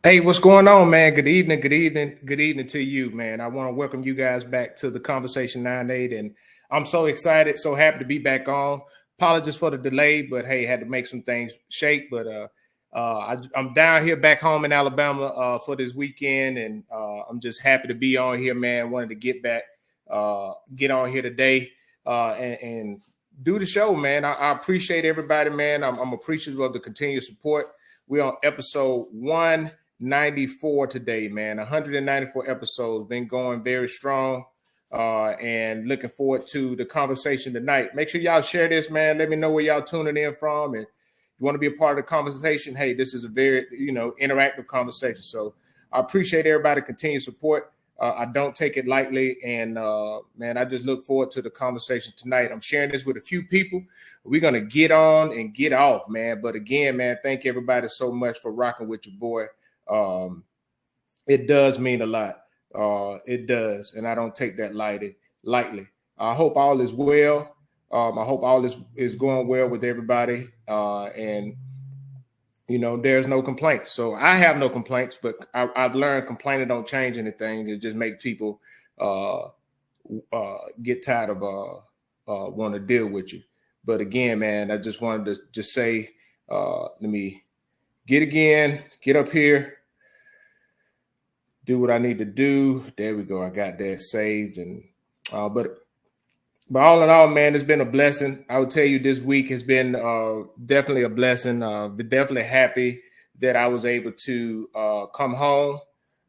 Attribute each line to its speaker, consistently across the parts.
Speaker 1: Hey, what's going on, man? Good evening, good evening, good evening to you, man. I want to welcome you guys back to the Conversation 9-8, and I'm so excited, so happy to be back on. Apologies for the delay, but hey, had to make some things shake. But I'm down here back home in Alabama for this weekend, and I'm just happy to be on here, man. Wanted to get on here today, and do the show, man. I appreciate everybody, man. I'm appreciative of the continued support. We're on episode 194 today, man. 194 episodes, been going very strong, and looking forward to the conversation tonight. Make sure y'all share this, man. Let me know where y'all tuning in from, and if you want to be a part of the conversation, hey, this is a very interactive conversation. So I appreciate everybody continued support. I don't take it lightly, and man, I just look forward to the conversation tonight. I'm sharing this with a few people. We're gonna get on and get off, man. But again, man, thank everybody so much for rocking with your boy. It does mean a lot. It does, and I don't take that lightly. I hope all is well. I hope all is going well with everybody, and there's no complaints. So I have no complaints, but I've learned complaining don't change anything. It just makes people get tired of want to deal with you. But again, man, I just wanted to just say, let me get up here, do what I need to do. There we go. I got that saved, and but all in all, man, it's been a blessing. I would tell you this week has been definitely a blessing. Been definitely happy that I was able to come home.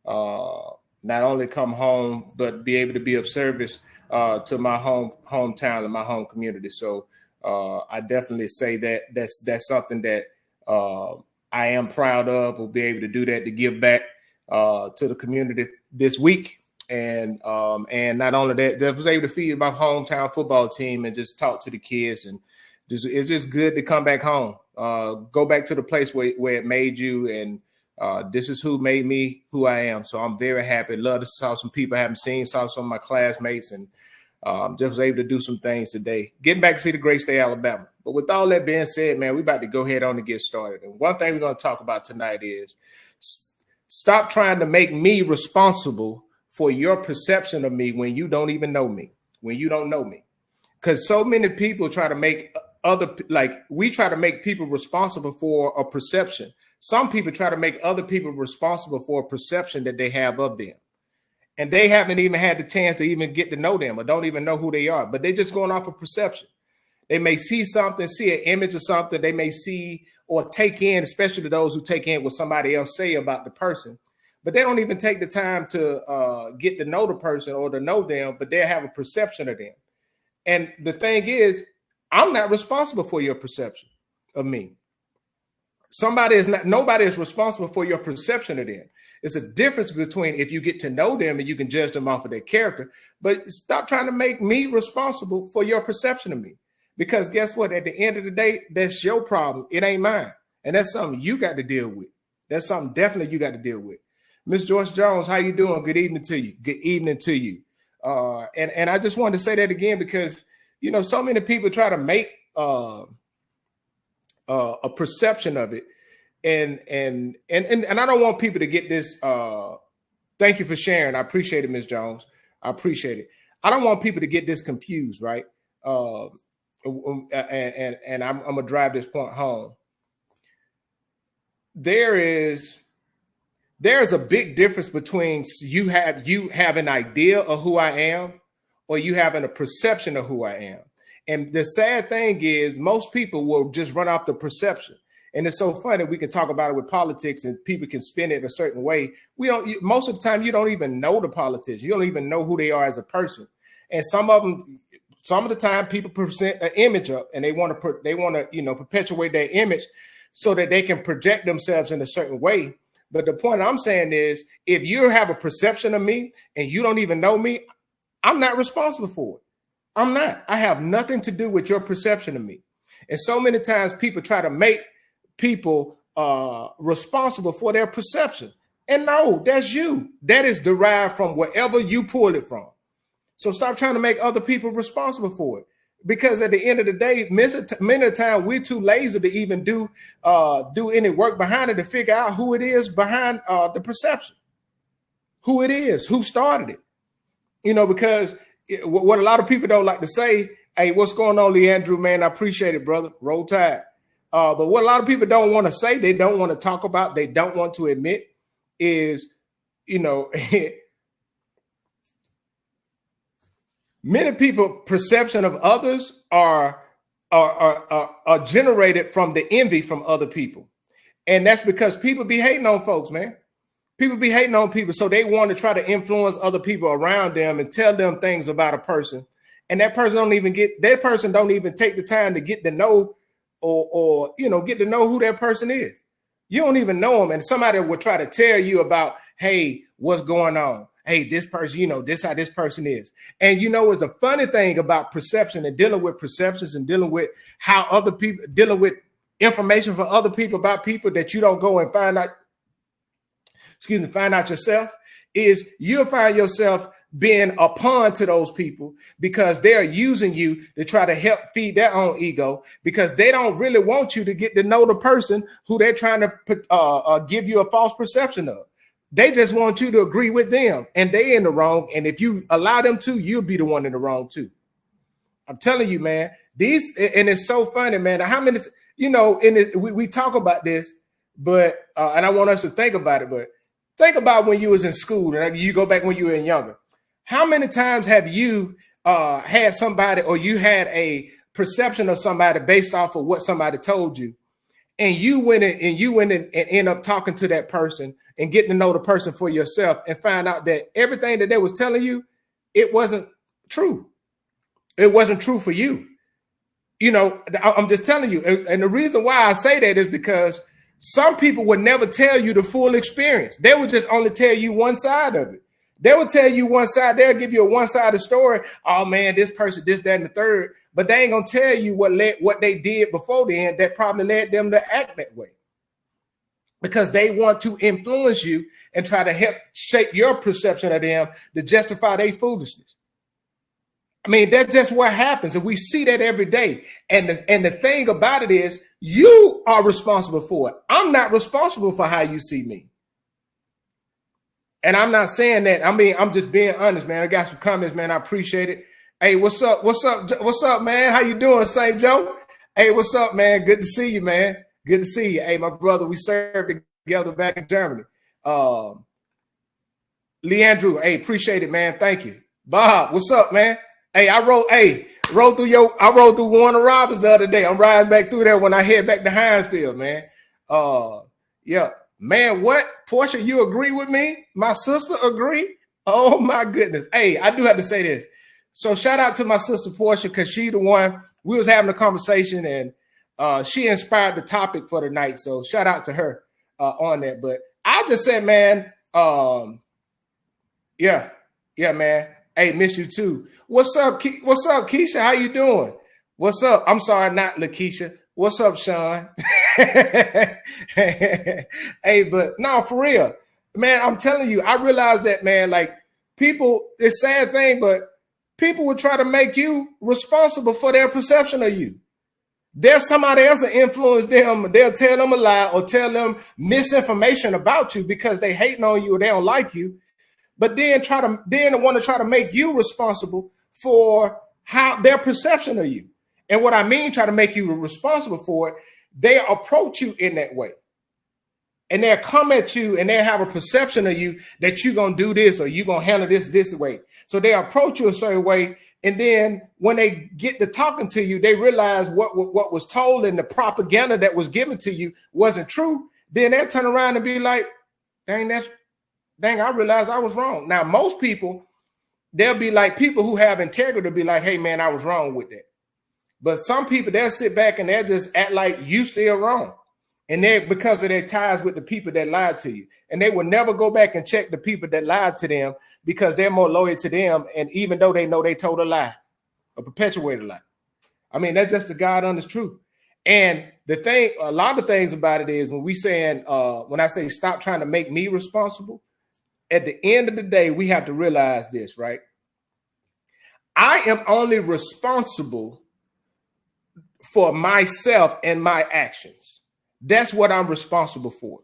Speaker 1: Not only come home, but be able to be of service to my hometown and my home community. So I definitely say that that's something that I am proud of. We'll be able to do that, to give back to the community this week. And not only that, I was able to feed my hometown football team and just talk to the kids. And it's just good to come back home, go back to the place where it made you. And this is who made me who I am. So I'm very happy. Love to saw some people I haven't seen, saw some of my classmates, and just was able to do some things today. Getting back to see the great state of Alabama. But with all that being said, man, we're about to go ahead on and get started. And one thing we're going to talk about tonight is stop trying to make me responsible for your perception of me when you don't even know me, when you don't know me. Because so many people try to make we try to make people responsible for a perception. Some people try to make other people responsible for a perception that they have of them. And they haven't even had the chance to even get to know them or don't even know who they are, but they're just going off of perception. They may see something, see an image of something, they may see or take in, especially those who take in what somebody else say about the person. But they don't even take the time to get to know the person or to know them, but they have a perception of them. And the thing is, I'm not responsible for your perception of me. Nobody is responsible for your perception of them. It's a difference between if you get to know them and you can judge them off of their character, but stop trying to make me responsible for your perception of me. Because guess what? At the end of the day, that's your problem. It ain't mine. And that's something you got to deal with. That's something definitely you got to deal with. Miss Joyce Jones, how you doing? Good evening to you. Good evening to you. And I just wanted to say that again because, so many people try to make a perception of it. And I don't want people to get this. Thank you for sharing. I appreciate it, Miss Jones. I appreciate it. I don't want people to get this confused, right? And I'm going to drive this point home. There's a big difference between you have an idea of who I am or you having a perception of who I am. And the sad thing is most people will just run off the perception. And it's so funny. We can talk about it with politics and people can spin it a certain way. Most of the time, you don't even know the politicians. You don't even know who they are as a person. And some of the time people present an image up and they want to perpetuate their image so that they can project themselves in a certain way. But the point I'm saying is, if you have a perception of me and you don't even know me, I'm not responsible for it. I'm not. I have nothing to do with your perception of me. And so many times people try to make people responsible for their perception. And no, that's you. That is derived from wherever you pull it from. So stop trying to make other people responsible for it. Because at the end of the day, many of the time we're too lazy to even do any work behind it to figure out who it is behind the perception, who it is, who started it. You know, because what a lot of people don't like to say, hey, what's going on, Leandrew, man? I appreciate it, brother. Roll Tide. But what a lot of people don't want to say, they don't want to talk about, they don't want to admit is, you know, many people's perception of others are generated from the envy from other people. And that's because people be hating on folks, man. People be hating on people. So they want to try to influence other people around them and tell them things about a person. And that person don't even take the time to get to know or get to know who that person is. You don't even know them. And somebody will try to tell you about, hey, what's going on? Hey, this person, this how this person is. And it's the funny thing about perception and dealing with perceptions and dealing with how other people, dealing with information from other people about people that you don't go and find out yourself, is you'll find yourself being a pawn to those people because they're using you to try to help feed their own ego, because they don't really want you to get to know the person who they're trying to give you a false perception of. They just want you to agree with them, and they in the wrong. And if you allow them to, you'll be the one in the wrong too. I'm telling you, man, and it's so funny, man. How many, we talk about this, but, and I want us to think about it, but think about when you was in school and you go back when you were younger. How many times have you had somebody, or you had a perception of somebody based off of what somebody told you, and you went in and end up talking to that person and getting to know the person for yourself and find out that everything that they was telling you, it wasn't true. It wasn't true for you. I'm just telling you. And the reason why I say that is because some people would never tell you the full experience. They would just only tell you one side of it. They will tell you one side. They'll give you a one-sided story. Oh man, this person, this, that, and the third. But they ain't gonna tell you what they did before then that probably led them to act that way. Because they want to influence you and try to help shape your perception of them to justify their foolishness. I mean, that's just what happens, and we see that every day. And the thing about it is, you are responsible for it. I'm not responsible for how you see me. And I'm not saying that. I mean, I'm just being honest, man. I got some comments, man. I appreciate it. Hey, what's up? What's up, man? How you doing, St. Joe? Hey, what's up, man? Good to see you, man. Good to see you. Hey, my brother, we served together back in Germany. Leandrew, hey, appreciate it, man. Thank you. Bob, what's up, man? Hey, I rode through Warner Robins the other day. I'm riding back through there when I head back to Hinesfield, man. Yeah. Man, what? Portia, you agree with me? My sister agree? Oh, my goodness. Hey, I do have to say this. So shout out to my sister Portia, because she the one, we was having a conversation, and she inspired the topic for the night. So shout out to her on that. But I just said, man, yeah, man. Hey, miss you too. What's up, Keisha? How you doing? What's up? I'm sorry, not Lakeisha. What's up, Sean? Hey, but no, for real, man, I'm telling you, I realized that, man, like people, it's a sad thing, but people will try to make you responsible for their perception of you. There's somebody else that influence them. They'll tell them a lie or tell them misinformation about you because they hating on you or they don't like you. But then want to try to make you responsible for how their perception of you. And what I mean, try to make you responsible for it, they approach you in that way. And they'll come at you and they'll have a perception of you that you're going to do this or you're going to handle this way. So they approach you a certain way. And then when they get to talking to you, they realize what was told and the propaganda that was given to you wasn't true. Then they'll turn around and be like, dang, I realized I was wrong. Now, most people, they'll be like people who have integrity to be like, hey, man, I was wrong with that. But some people, they'll sit back and they'll just act like you still wrong. And they're because of their ties with the people that lied to you. And they will never go back and check the people that lied to them because they're more loyal to them. And even though they know they told a lie, a perpetuated lie. I mean, that's just the God honest truth. And the thing, a lot of things about it is when I say stop trying to make me responsible, at the end of the day, we have to realize this, right? I am only responsible for myself and my actions. That's what I'm responsible for.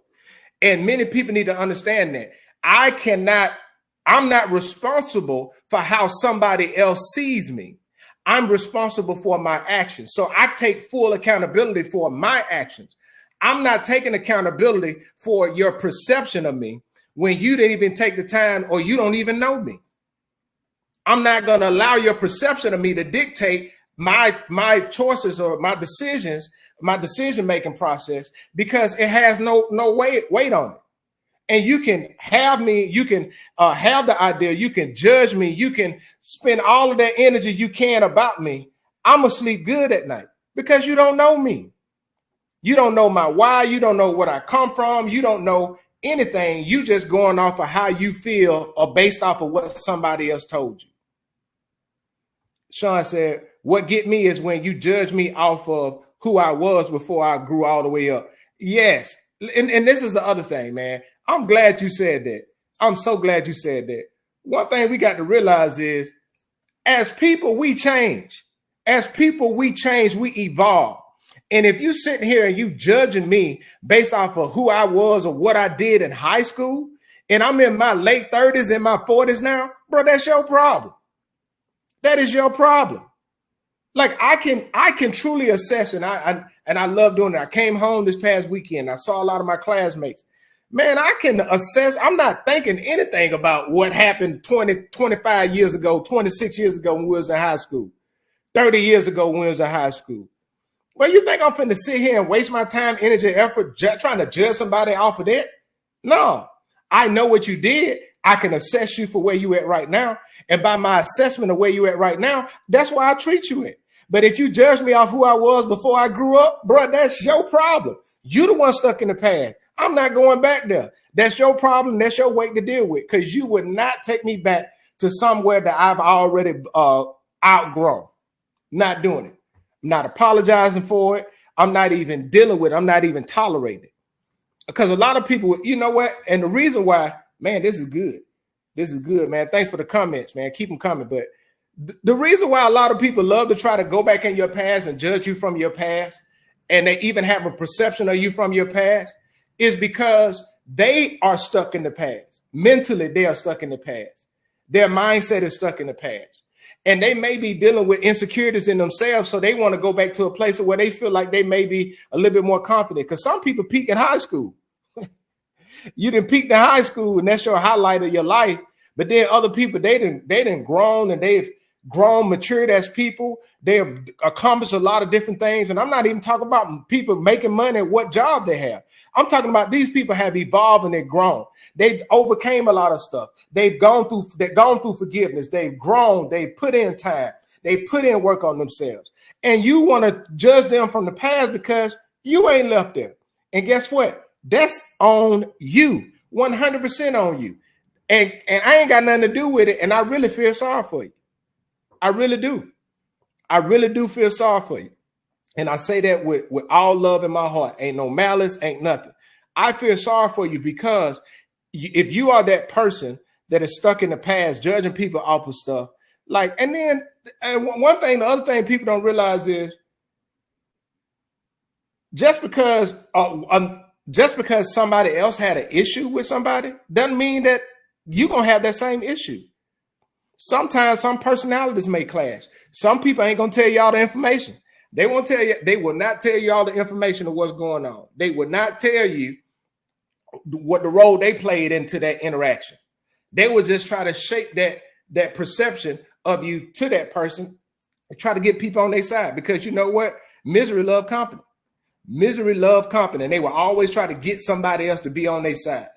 Speaker 1: And many people need to understand that. I'm not responsible for how somebody else sees me. I'm responsible for my actions. So I take full accountability for my actions. I'm not taking accountability for your perception of me when you didn't even take the time or you don't even know me. I'm not going to allow your perception of me to dictate my choices or my decisions, my decision-making process, because it has no weight on it. And you can have me, you can have the idea, you can judge me, you can spend all of that energy you can about me. I'm gonna sleep good at night because you don't know me. You don't know my why, you don't know what I come from, you don't know anything. You just going off of how you feel or based off of what somebody else told you. Sean said, what get me is when you judge me off of who I was before I grew all the way up. Yes. And this is the other thing, man. I'm glad you said that. I'm so glad you said that. One thing we got to realize is as people, we change. As people, we change, we evolve. And if you sitting here and you judging me based off of who I was or what I did in high school, and I'm in my late 30s and my 40s now, bro, that's your problem. That is your problem. Like I can truly assess, and I love doing it. I came home this past weekend. I saw a lot of my classmates. Man, I can assess. I'm not thinking anything about what happened 20, 25 years ago, 26 years ago when we was in high school, 30 years ago when we was in high school. Well, you think I'm finna sit here and waste my time, energy, effort trying to judge somebody off of that? No, I know what you did. I can assess you for where you at right now. And by my assessment of where you at right now, that's why I treat you in. But if you judge me off who I was before I grew up, bro, that's your problem. You the one stuck in the past. I'm not going back there. That's your problem. That's your weight to deal with, because you would not take me back to somewhere that I've already outgrown. Not doing it. I'm not apologizing for it. I'm not even dealing with it. I'm not even tolerating it. Because a lot of people, you know what? And the reason why, man, this is good. This is good, man. Thanks for the comments, man. Keep them coming. But the reason why a lot of people love to try to go back in your past and judge you from your past, and they even have a perception of you from your past, is because they are stuck in the past. Mentally, they are stuck in the past. Their mindset is stuck in the past. And they may be dealing with insecurities in themselves, so they want to go back to a place where they feel like they may be a little bit more confident. Because some people peak in high school. You didn't peak in high school, and that's your highlight of your life. But then other people, they didn't grown, and they've grown, matured as people. They have accomplished a lot of different things. And I'm not even talking about people making money at what job they have. I'm talking about these people have evolved and they've grown. They've overcame a lot of stuff. They've gone through forgiveness. They've grown. They put in time. They put in work on themselves. And you want to judge them from the past because you ain't left there. And guess what? That's on you. 100% on you. And I ain't got nothing to do with it. And I really feel sorry for you. I really do. I really do feel sorry for you. And I say that with all love in my heart. Ain't no malice, ain't nothing. I feel sorry for you because if you are that person that is stuck in the past, judging people off of stuff, like, and one thing, the other thing people don't realize is just because somebody else had an issue with somebody doesn't mean that you're going to have that same issue. Sometimes some personalities may clash. Some people ain't going to tell y'all the information. They won't tell you. They will not tell you all the information of what's going on. They will not tell you what the role they played into that interaction. They will just try to shape that perception of you to that person and try to get people on their side, because you know what? Misery love company. Misery love company. And they will always try to get somebody else to be on their side.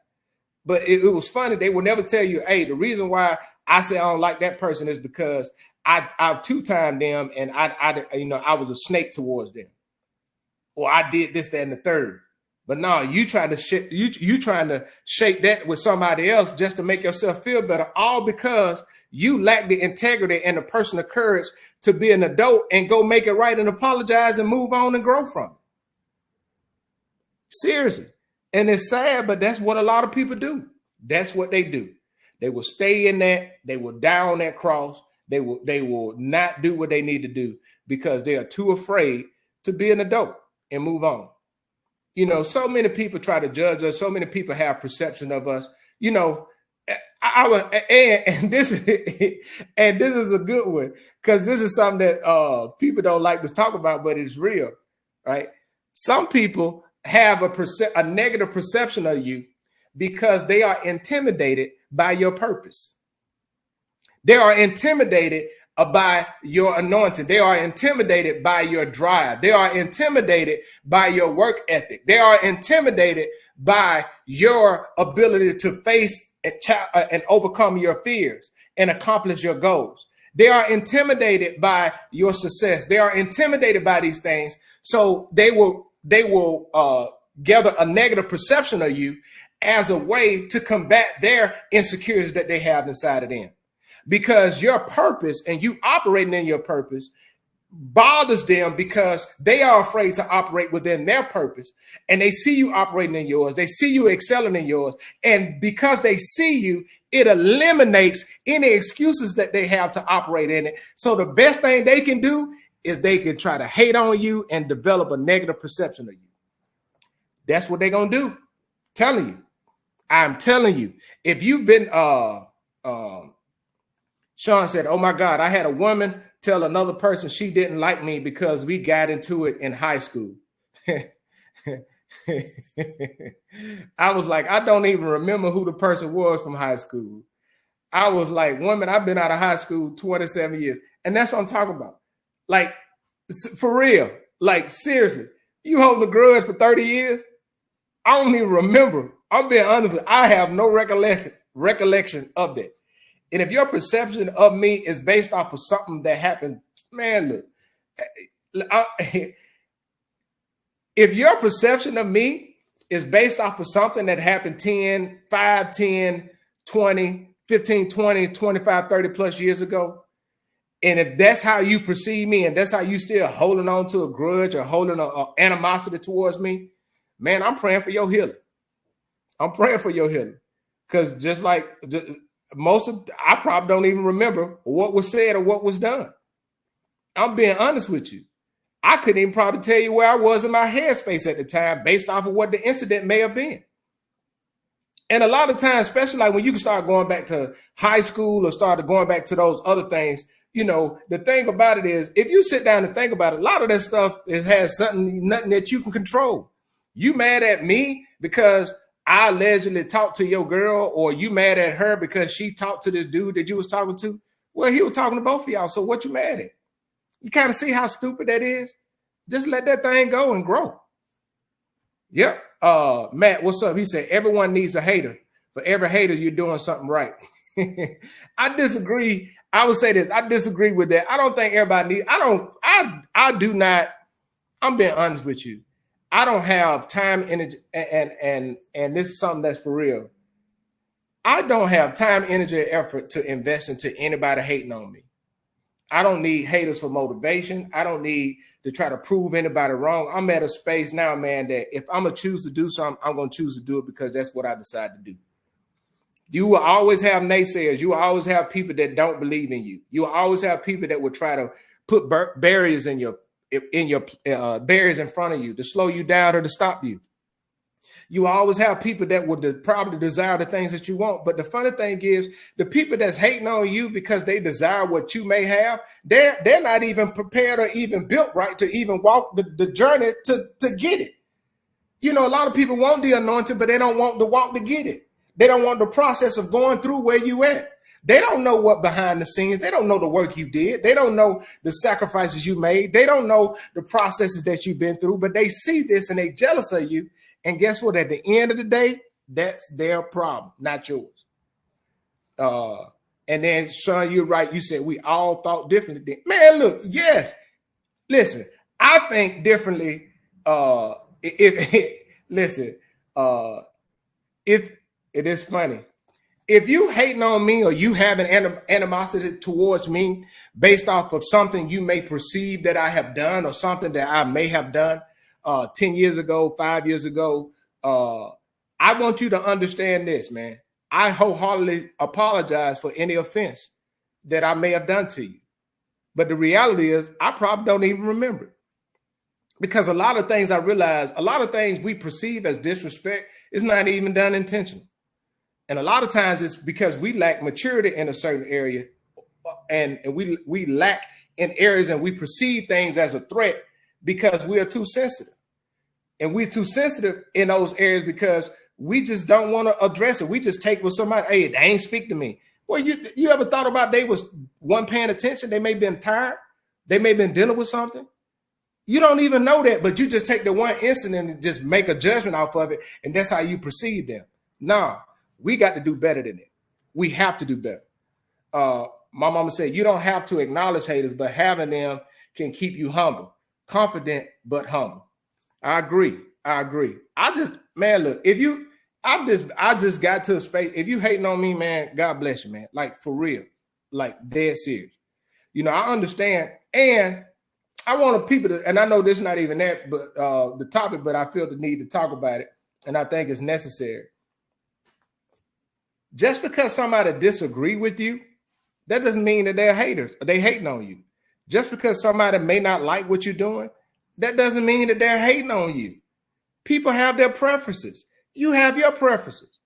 Speaker 1: But it was funny. They will never tell you, hey, the reason why I say I don't like that person is because I've two-timed them and I was a snake towards them, or I did this, that, and the third. But no, you trying to shape that with somebody else just to make yourself feel better, all because you lack the integrity and the personal courage to be an adult and go make it right and apologize and move on and grow from it. Seriously. And it's sad, but that's what a lot of people do. That's what they do. They will stay in that. They will die on that cross. They will not do what they need to do because they are too afraid to be an adult and move on. You know, so many people try to judge us. So many people have perception of us. You know, I was, and this is a good one, because this is something that people don't like to talk about, but it's real, right? Some people have a negative perception of you because they are intimidated by your purpose. They are intimidated by your anointing. They are intimidated by your drive. They are intimidated by your work ethic. They are intimidated by your ability to face and overcome your fears and accomplish your goals. They are intimidated by your success. They are intimidated by these things. So they will gather a negative perception of you as a way to combat their insecurities that they have inside of them. Because your purpose and you operating in your purpose bothers them, because they are afraid to operate within their purpose, and they see you operating in yours. They see you excelling in yours. And because they see you, it eliminates any excuses that they have to operate in it. So the best thing they can do is they can try to hate on you and develop a negative perception of you. That's what they're going to do. Telling you. I'm telling you. If you've been, Sean said, oh my God, I had a woman tell another person she didn't like me because we got into it in high school. I was like, I don't even remember who the person was from high school. I was like, woman, I've been out of high school 27 years. And that's what I'm talking about. Like, for real, like, seriously, you holding a grudge for 30 years? I don't even remember. I'm being honest with you. I have no recollection of that. And if your perception of me is based off of something that happened, man, look, if your perception of me is based off of something that happened 5, 10, 20, 15, 20, 25, 30 plus years ago, and if that's how you perceive me and that's how you still holding on to a grudge or holding an animosity towards me, man, I'm praying for your healing. I'm praying for your healing. Because just like I probably don't even remember what was said or what was done. I'm being honest with you. I couldn't even probably tell you where I was in my headspace at the time based off of what the incident may have been. And a lot of times, especially like when you start going back to high school or start going back to those other things, you know, the thing about it is, if you sit down and think about it, a lot of that stuff has nothing that you can control. You mad at me because I allegedly talked to your girl, or you mad at her because she talked to this dude that you was talking to? Well, he was talking to both of y'all. So what you mad at? You kind of see how stupid that is? Just let that thing go and grow. Yep. Matt, what's up? He said, everyone needs a hater. For every hater, you're doing something right. I disagree. I would say this. I disagree with that. I don't think everybody needs. I do not. I'm being honest with you. I don't have time, energy, and this is something that's for real. I don't have time, energy, or effort to invest into anybody hating on me. I don't need haters for motivation. I don't need to try to prove anybody wrong. I'm at a space now, man, that if I'm going to choose to do something, I'm going to choose to do it because that's what I decide to do. You will always have naysayers. You will always have people that don't believe in you. You will always have people that will try to put barriers in your barriers in front of you to slow you down or to stop you. You always have people that would probably desire the things that you want. But the funny thing is, the people that's hating on you because they desire what you may have, they're not even prepared or even built right to even walk the journey to get it. You know, a lot of people want the anointing, but they don't want the walk to get it. They don't want the process of going through where you at. They don't know what behind the scenes. They don't know the work you did. They don't know the sacrifices you made. They don't know the processes that you've been through, but they see this and they jealous of you. And guess what? At the end of the day, that's their problem, not yours. And then, Sean, you're right. You said we all thought differently. Man, look, yes. Listen, I think differently. If it is funny. If you hating on me or you have an animosity towards me based off of something you may perceive that I have done or something that I may have done 10 years ago, 5 years ago, I want you to understand this, man. I wholeheartedly apologize for any offense that I may have done to you. But the reality is I probably don't even remember it. Because a lot of things I realize, a lot of things we perceive as disrespect is not even done intentionally. And a lot of times it's because we lack maturity in a certain area, and we lack in areas, and we perceive things as a threat because we are too sensitive. And we're too sensitive in those areas because we just don't want to address it. We just take with somebody, hey, they ain't speak to me. Well, you ever thought about they weren't paying attention? They may have been tired. They may have been dealing with something. You don't even know that, but you just take the one incident and just make a judgment off of it, and that's how you perceive them. No, we got to do better than it. We have to do better. My mama said, you don't have to acknowledge haters, but having them can keep you humble, confident, but humble. I agree. Man, look, I just got to a space. If you hating on me, man, God bless you, man. Like, for real, like, dead serious. You know, I understand. And I want people to, and I know this is not even that, but the topic, but I feel the need to talk about it. And I think it's necessary. Just because somebody disagree with you, that doesn't mean that they're haters or they hating on you. Just because somebody may not like what you're doing, that doesn't mean that they're hating on you. People have their preferences. You have your preferences.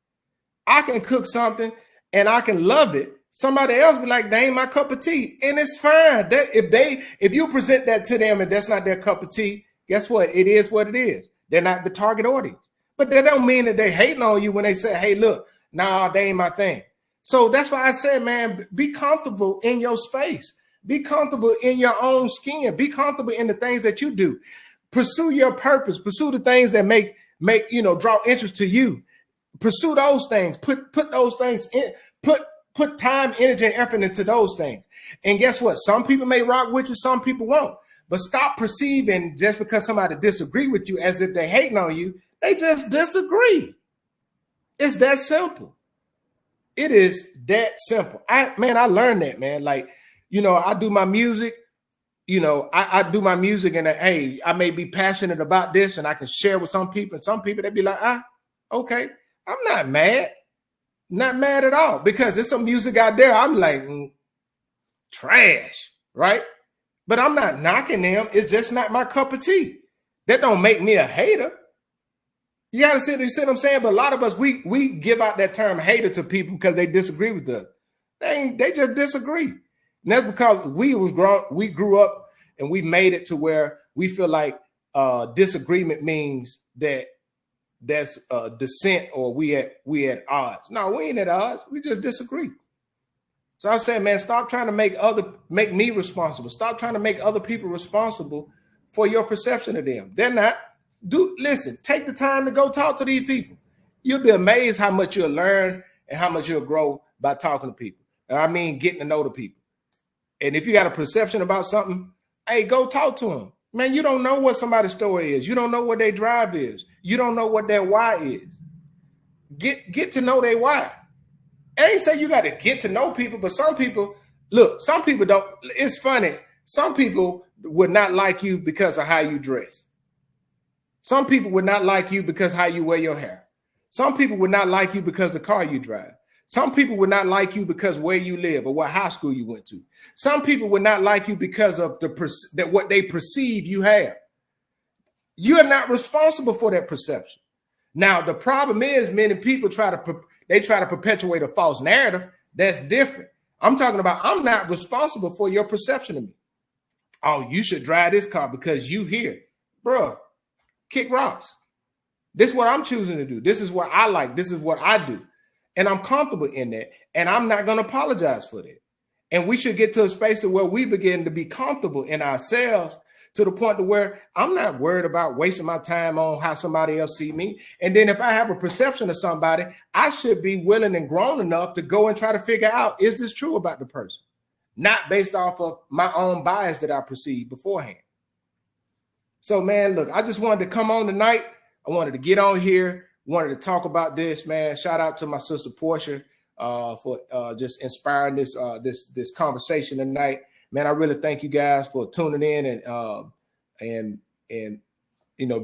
Speaker 1: I can cook something and I can love it. Somebody else be like, they ain't my cup of tea. And it's fine. If you present that to them and that's not their cup of tea, guess what? It is what it is. They're not the target audience. But that don't mean that they hating on you when they say, hey, look, nah, they ain't my thing. So that's why I said, man, be comfortable in your space. Be comfortable in your own skin. Be comfortable in the things that you do. Pursue your purpose. Pursue the things that make draw interest to you. Pursue those things. Put those things in. Put time, energy, and effort into those things. And guess what? Some people may rock with you. Some people won't. But stop perceiving just because somebody disagree with you as if they're hating on you. They just disagree. It's that simple. It is that simple. I learned that, man. Like, I do my music. I do my music, and hey, I may be passionate about this, and I can share with some people. And some people, they be like, okay, I'm not mad. Not mad at all, because there's some music out there I'm like, trash, right? But I'm not knocking them. It's just not my cup of tea. That don't make me a hater. You gotta see what I'm saying? But a lot of us, we give out that term hater to people because they disagree with us. They just disagree. And that's because we grew up and we made it to where we feel like disagreement means that that's dissent, or we at odds. No, we ain't at odds. We just disagree. So I said, man, stop trying to make me responsible. Stop trying to make other people responsible for your perception of them. They're not. Listen, take the time to go talk to these people. You'll be amazed how much you'll learn and how much you'll grow by talking to people. I mean, getting to know the people. And if you got a perception about something, hey, go talk to them. Man, you don't know what somebody's story is. You don't know what their drive is. You don't know what their why is. Get to know their why. I ain't say you got to get to know people, but some people don't. It's funny. Some people would not like you because of how you dress. Some people would not like you because how you wear your hair. Some people would not like you because the car you drive. Some people would not like you because where you live or what high school you went to. Some people would not like you because of what they perceive you have. You are not responsible for that perception. Now, the problem is many people try to perpetuate a false narrative. That's different. I'm talking about I'm not responsible for your perception of me. Oh, you should drive this car because you here. Bruh, kick rocks. This is what I'm choosing to do. This is what I like. This is what I do. And I'm comfortable in that. And I'm not going to apologize for that. And we should get to a space to where we begin to be comfortable in ourselves to the point to where I'm not worried about wasting my time on how somebody else see me. And then if I have a perception of somebody, I should be willing and grown enough to go and try to figure out, is this true about the person? Not based off of my own bias that I perceived beforehand. So, man, look, I just wanted to come on tonight. I wanted to get on here. Wanted to talk about this, man. Shout out to my sister Portia for just inspiring this conversation tonight. Man, I really thank you guys for tuning in and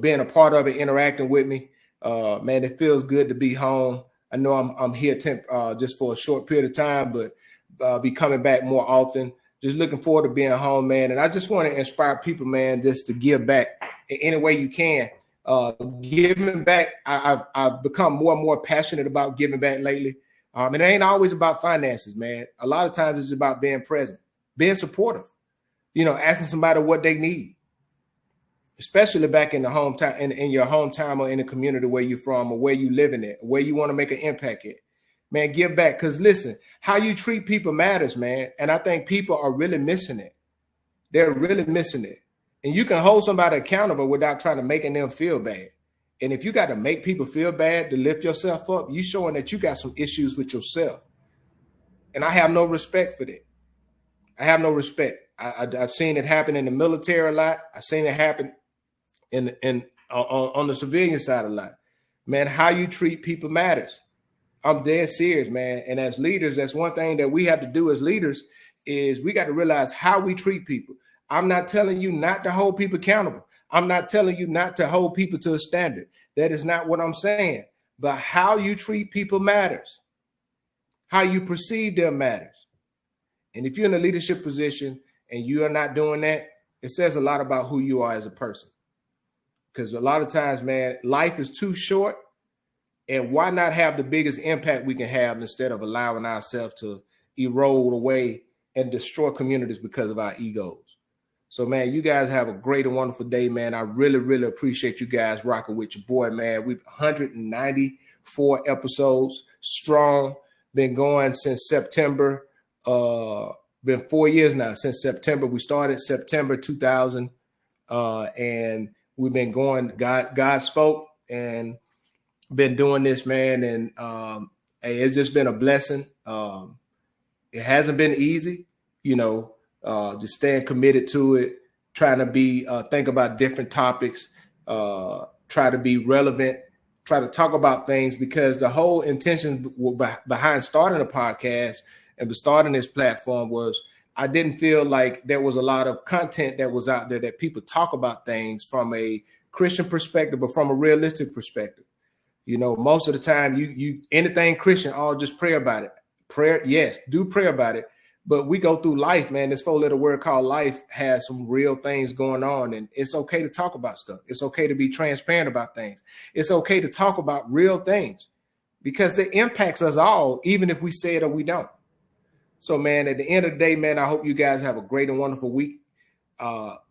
Speaker 1: being a part of it, interacting with me. Man, it feels good to be home. I know I'm here just for a short period of time, but be coming back more often. Just looking forward to being home, man. And I just want to inspire people, man, just to give back in any way you can. Giving back, I've become more and more passionate about giving back lately. And it ain't always about finances, man. A lot of times it's about being present, being supportive, asking somebody what they need, especially back in the hometown, in your hometown or in the community where you're from or where you living at, where you want to make an impact at. Man, give back. Because listen, how you treat people matters, man. And I think people are really missing it. They're really missing it. And you can hold somebody accountable without trying to making them feel bad. And if you got to make people feel bad to lift yourself up, you showing that you got some issues with yourself. And I have no respect for that. I have no respect. I've seen it happen in the military a lot. I've seen it happen on the civilian side a lot. Man, how you treat people matters. I'm dead serious, man. And as leaders, that's one thing that we have to do as leaders is we got to realize how we treat people. I'm not telling you not to hold people accountable. I'm not telling you not to hold people to a standard. That is not what I'm saying. But how you treat people matters. How you perceive them matters. And if you're in a leadership position and you are not doing that, it says a lot about who you are as a person. Because a lot of times, man, life is too short. And why not have the biggest impact we can have instead of allowing ourselves to erode away and destroy communities because of our egos? So, man, you guys have a great and wonderful day, man. I really, really appreciate you guys rocking with your boy, man. We've 194 episodes strong, been going since September. Been 4 years now since September. We started September 2000, and we've been going. God spoke and been doing this, man. And hey, it's just been a blessing. It hasn't been easy, just staying committed to it, trying to be think about different topics, try to be relevant, try to talk about things, because the whole intention behind starting a podcast and starting this platform was I didn't feel like there was a lot of content that was out there that people talk about things from a Christian perspective, but from a realistic perspective. Most of the time you anything Christian, just pray about it. Prayer, yes, do pray about it. But we go through life, man. This 4-letter word called life has some real things going on, and it's okay to talk about stuff. It's okay to be transparent about things. It's okay to talk about real things because it impacts us all, even if we say it or we don't. So, man, at the end of the day, man, I hope you guys have a great and wonderful week.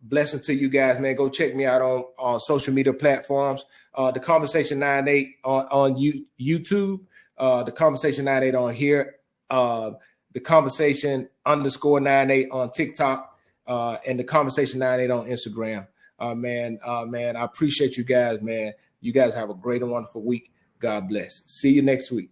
Speaker 1: Blessing to you guys, man. Go check me out on social media platforms. The Conversation 98 on YouTube. The Conversation 98 on here. The Conversation _98 on TikTok, and the Conversation 98 on Instagram. Man, I appreciate you guys, man. You guys have a great and wonderful week. God bless. See you next week.